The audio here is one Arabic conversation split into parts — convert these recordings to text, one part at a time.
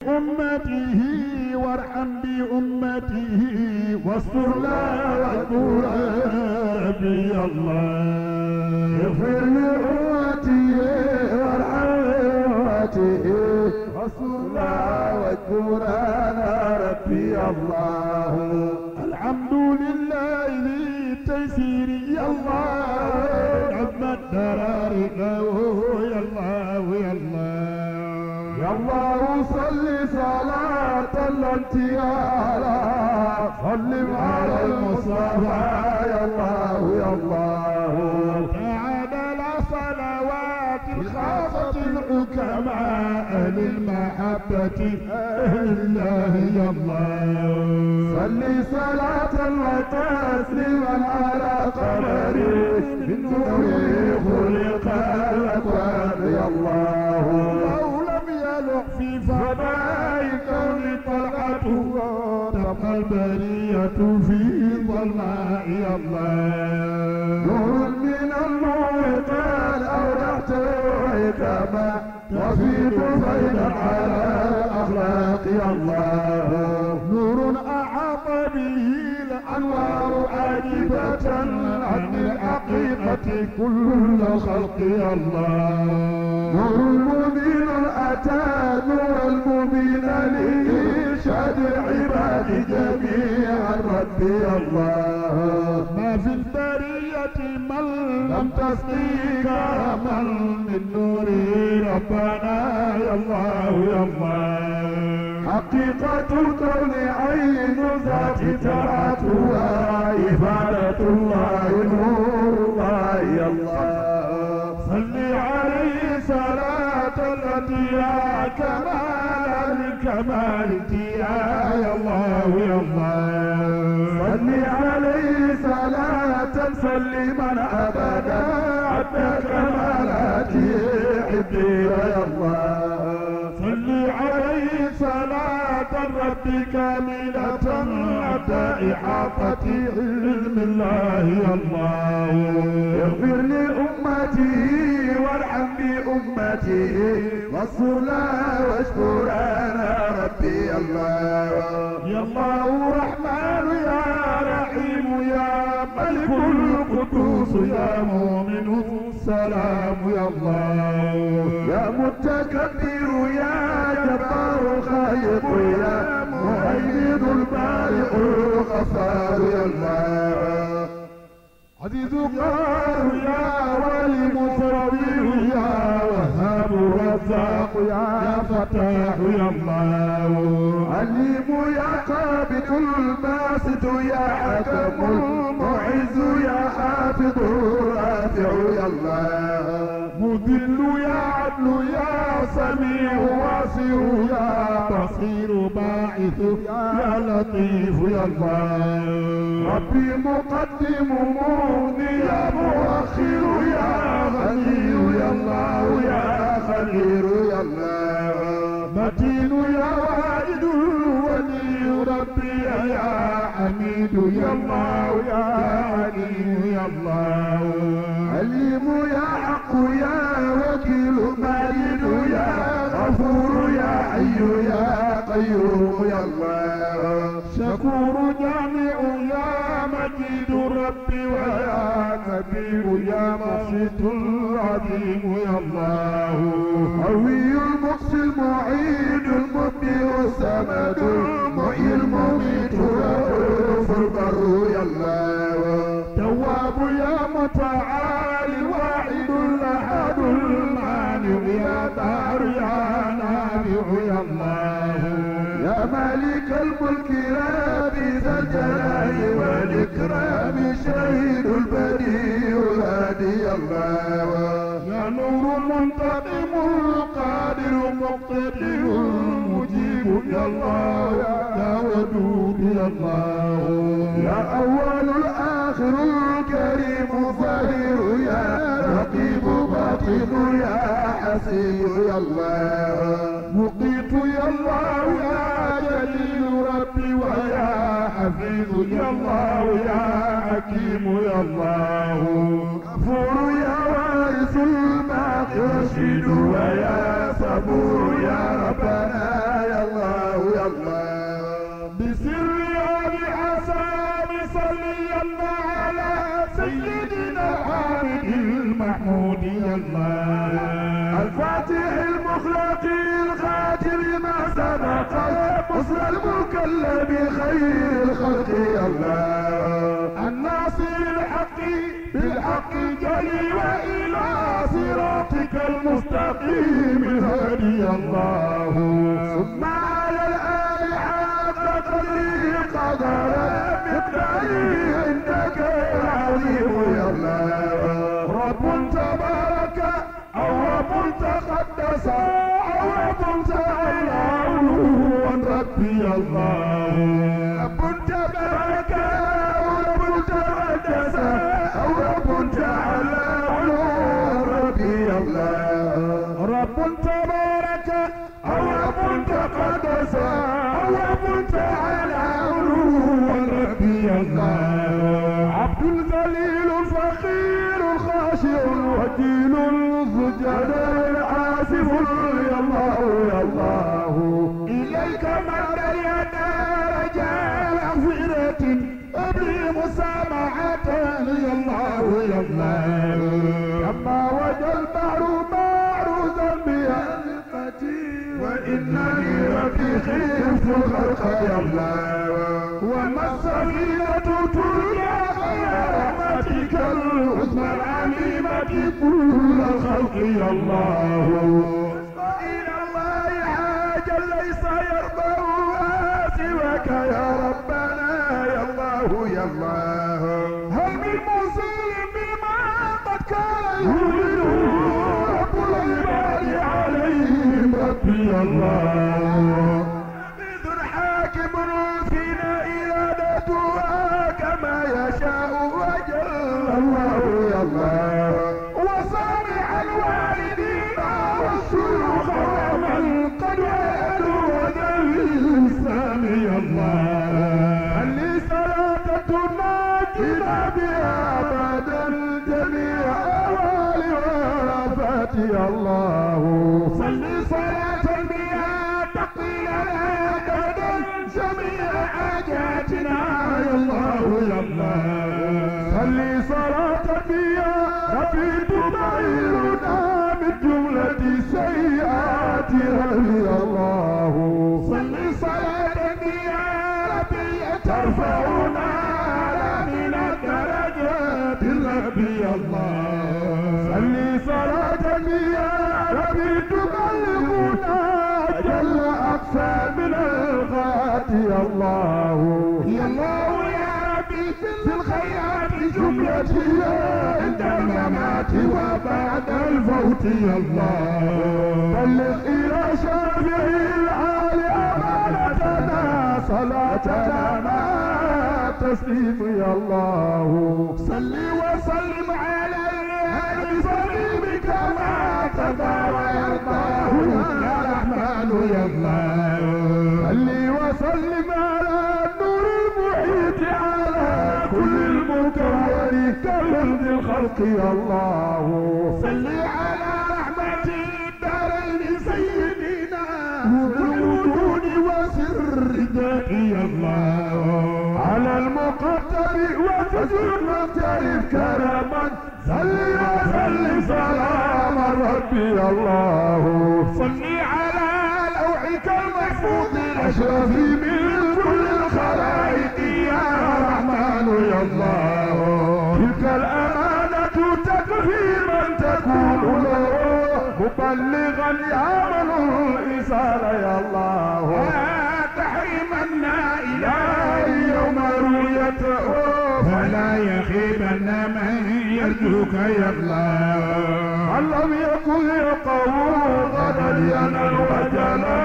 أمته وارحم بأمته واستر لا واذكر ربي الله اغفر لأمته وارحم بأمته واستر لا واذكر ربي الله الحمد لله ذي التيسير يا الله عظم الدرار له يا الله يا الله يا الله صل صلاة الانتهاء سلم على المصطفى يا الله يا الله تعادل صلوات الخاصة الحكماء أهل المحبة أهل الله يا الله صل صلاة وتسليما على قمر من نور خلق الأكوان يا الله في فضاء كون طلعته تبقى البرية في ظلماء الله نور من النور قد أودعته حكما تفيض فيضا على الأخلاق يا الله نور أحاط به الأنوار عاجبة عن الحقيقة كل الخلق يا الله نور المبين أتى نور المبين لإرشاد العباد جميعا ربي الله ما في البرية من لم تسقي كرما من نوره ربنا يا الله يا الله حقيقة الكون عين ذات ترعتها عبادة الله نور الله يا الله صل عليه صلاة التي يا كمال الكمال يا الله يا الله صل عليه صلاة سلما أبدا عبد كمالاته عبدي يا الله صل عليه صلاة الرب كاملة عبد إحاطة علم الله يا الله اغفر لأمتي وارحم بأمتي واصبر لها واشكر أنا ربي الله يا الله رحمن يا رحيم يا ملك القدوس يا مؤمن السلام يا الله يا متكبر يا جبار خالق يا مؤيد البارئ الغفار يا الله عزيز قهار يا ولي مصرفي يا وهاب رزاق يا فتاح يا الله عليم يا قابض الباسط يا حكم المعز يا حافظ الرافع يا الله مذل يا عدل يا سميع واسع يا بصير باعث يا لطيف يا الله ربي مقدم مغني يا مؤخر يا غني يا الله يا خبير يا الله متين يا واحد ولي ربي يا حميد يا الله يا عليم يا الله عليم يا حق يا وكيل مالك يا غفور يا حي يا قيوم يا الله شكور جامع يا مجيد ربي ويا كبير يا مقسط العظيم يا الله قوي المقسي المعيد المبدئ الصمد المحيي المميت الرؤوف البر يا الله تواب يا متعالي الواحد الاحد المانع يا دار يا نافع يا الله يا مالك الملك يا ذا الجلال والإكرام شهيد البديع الهادي الله يا نور منتقم القادر مقتدر المجيب يا الله يا ودود يا الله يا أول الآخر الكريم ظاهر يا رقيب باطن يا حسيب يا الله مقيت يا الله يا جليل ربي ويا حفيظ يا الله يا حكيم يا الله غفور يا وارث الماء رشيد ويا صبور يا ربنا يا الله حسن المكلم خير الخلق يا الله الناصر الحق بالحق جلي وإلى صراطك المستقيم الهادي الله ثم على الآل حق قدره قدر مقداره عندك العظيم يا الله رب تبارك أو رب تقدس أو رب تعالى علوا ربي الله رب تبارك أو رب تقدس أو رب تعالى علوا ربي الله رب تبارك أو رب تقدس أو رب تعالى علوا ربي الله عبد ذليل فقير خاشع وكيل سجد عاصف يا الله يا الله إليك مد اليد رجاء مغفرة أبلي مسامحة يا الله يا الله كما وجه البحر بحر ذنبي وإنني ربي خفت الخلق يا الله وما السفينة تلقى خير رحمتك الحسنى العليمة كل الخلق يا الله إلى الله حاجة ليس يرضاها سواك يا ربنا يا الله يا الله هل من مسلم بما قد كان يريده رب العباد عليهم ربي الله ذو حاكم فينا إرادتها كما يشاء وجل الله يا الله وصالح الوالدين والشيوخ ومن قد والوا ذوي الإنسان يا الله اللي صلاة تناجينا بها أبدا جميع أهوال والآفات يا الله صل صلاة بها تقضي لنا أبدا جميع حاجاتنا يا الله يا الله صل صلاة بها ربي تطهرنا من جملة سيئاتنا يا الله صل صلاة بها ربي ترفعنا من الدرجات ربي يا الله صل صلاة بها ربي تبلغنا جل أقصى من الغايات يا الله يا الله يا ربي في الخيرات جملتي عند الممات وبعد الفوت يا الله بلغ إلى شافع العالي أمانتنا صلاتنا مع التسليم يا الله صل وسلم على الهادي صليبك ما ترضى ويرضاه يا رحمن يا الله صل وسلم على النور المحيط على كل المكون كالورد الخلق يا الله صل على رحمة الدارين سيدنا بالوجود وسر ذاتي يا الله على المقدم وجزء مختلف كرما صل وسلم سلام ربي يا الله صل على لوحك المحفوظ الاشرف من كل الخلائق يا رحمن يا الله تلك الامانه تكفي من تكون له مبلغا يامن الإنسان يا الله لا تحرمنا إلهي يوم رؤيته فلا يخيبن من يرجوك يا الله من لم يكن يقوم غدا ينال وجلا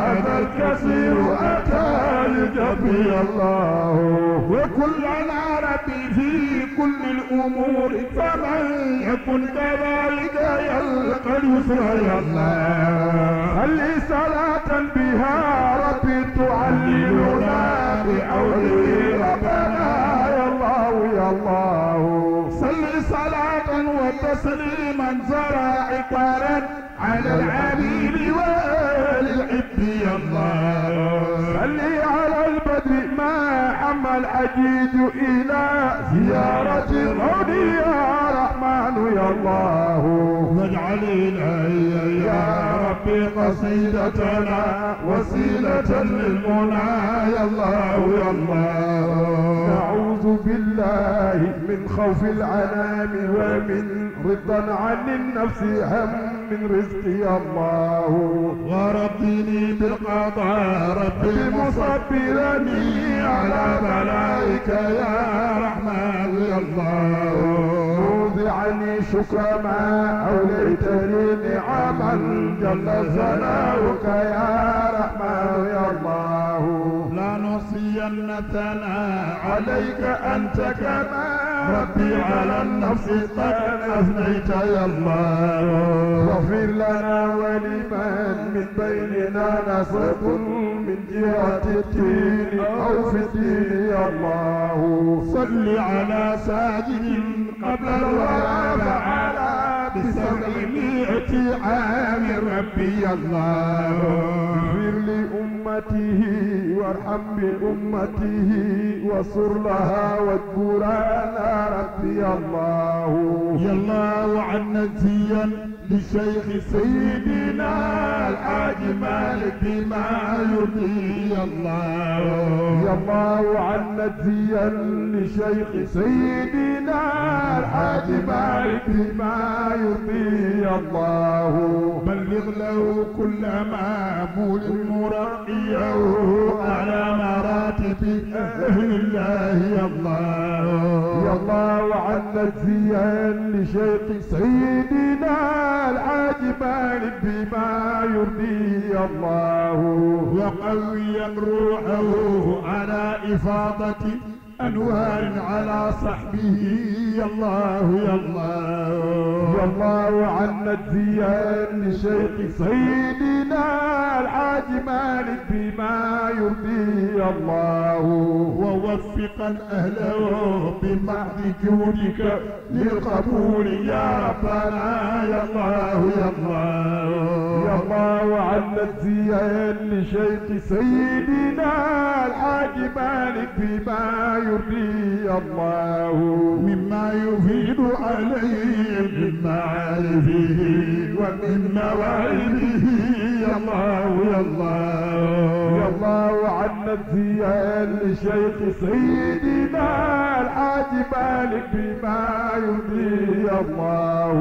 هذا الكثير أتى لجبي الله وكلنا ربي في كل الأمور فمن يكن كذلك يلقى اليسر يا الله صل صلاة بها ربي تعللنا بعونه ربنا يا الله يا الله صل صلاة وتسليما زرع عقارا على العبيد والعب يا الله صل على البدر ما حمل الحجيج إلى زيارة الهدي يا رحمن يا الله واجعل إلهي يا ربي قصيدتنا وسيلة للمنى يا الله يا الله. نعوذ بالله من خوف العنام ومن رضا عن النفس هم من رزقي يا الله. وربني بالقضاء ربي مصبرني على بلائك يا رحمن يا الله. موضعني شكر ما أوليتني نعما جل ثناؤك يا رحمن يا الله. لا نحصين ثناء عليك أنت كما ربي على النفس قد أثنيت يا الله. واغفر لنا ولمن من بيننا نصب من جهة الدين أو في الدين يا الله. صل على ساجد قبل الورى فعلى ب700 عام ربي يا الله. اغفر لأمته وارحم بأمته واصر لها واذكرنا ربي يا الله. يا الله عنا زيا للشيخ سيدنا الحاج مالك بما يرضي يا الله. يا الله عنا زيا لشيخ سيدنا الحاج مالك بما يرضي يا الله. بلغ له كل مامول مرقيه على مراتب أهل الله يا الله. يا الله عنا زيا لشيخ سيدنا الحاج مالك بما يرضي يا الله. وقويا روحه على إفاضة أنوار على صحبه يا الله يا الله. يا الله عنا زيا لشيخ سيدنا الحاج مالك بما يرضي يا الله. ووفقا أهله بمحض جودك للقبول يا ربنا يا الله يا الله. يا الله عنا زيا لشيخ سيدنا الحاج مالك بما يرضي يا الله. مما يفيد عليه من معارفه ومن مواهبه يا الله يا الله. يا الله عنا زيا لشيخ سيدنا الحاج مالك بما يرضي يا الله.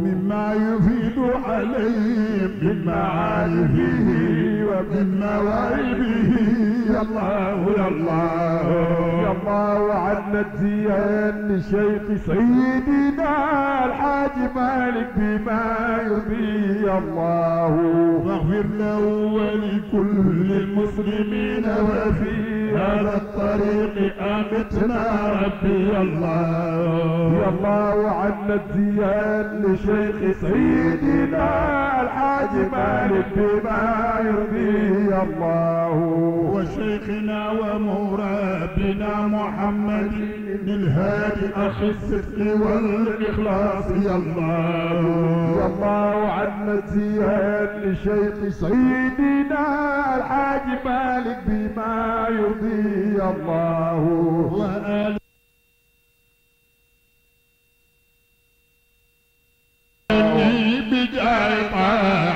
مما يفيد عليه من معارفه ومن مواهبه يا الله يا الله. يا الله عنا زيا لشيخ سيدنا الحاج مالك بما يرضي يا الله. واغفر له ولكل المسلمين وفي هذا الطريق أمتنا ربي يا الله. يا الله عنا زيا لشيخ سيدنا الحاج مالك بما يرضي يا الله. وشيخنا ومرابنا محمد الهادي أخي الصدق والإخلاص يا الله. يا الله عنا زيا لشيخ سيدنا الحاج مالك بما يرضي يا الله. وآل بجاي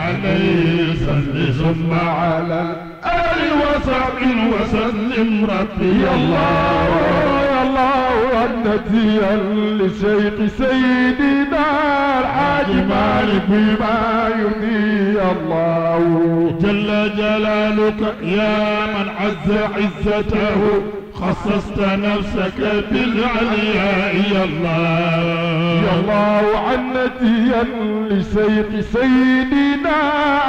عليه صل ثم على الآل وصحب وسلم ربي يا الله. يا الله عنا زيا لشيخ سيدنا الحاج مالك بما يرضي يا الله. جل جلالك يا من عز عزته خصصت نفسك بالعلياء يا الله. يا الله عنا زيا لشيخ سيدنا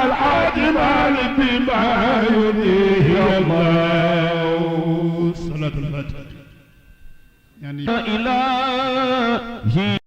الحاج مالك بما يرضيه يا الله. صلاة الفاتحة يعني إلهي